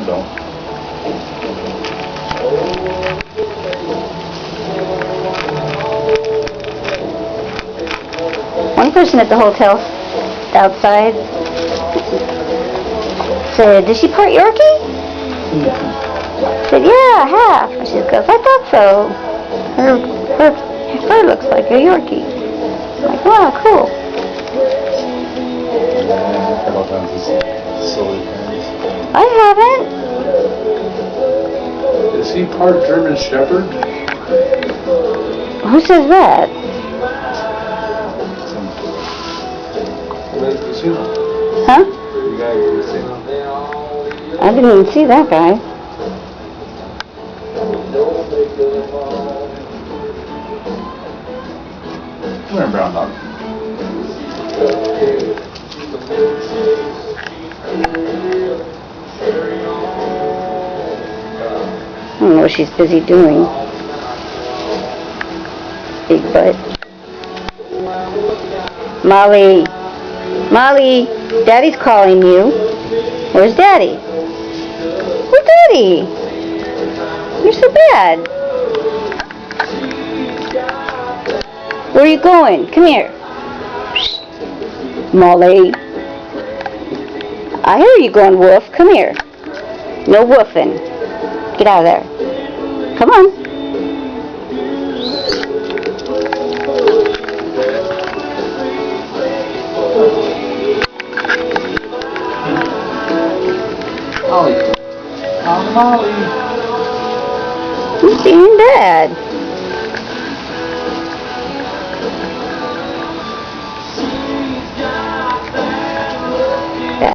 so. One person at the hotel outside said, "Did she part Yorkie?" Said, "Yeah, half." She goes, "I thought so. Her fur looks like a Yorkie." I'm like, "Wow, cool." All kinds of silly things. I haven't. Is he part German Shepherd? Who says that? Huh? The guy who's seen him. I didn't even see that guy. Come here, brown dog. I don't know what she's busy doing. Big butt. Molly. Molly, Daddy's calling you. Where's Daddy? Where's Daddy? You're so bad. Where are you going? Come here. Molly. I hear you going woof. Come here. No woofing. Get out of there. Come on. Molly. Molly. Who's being bad?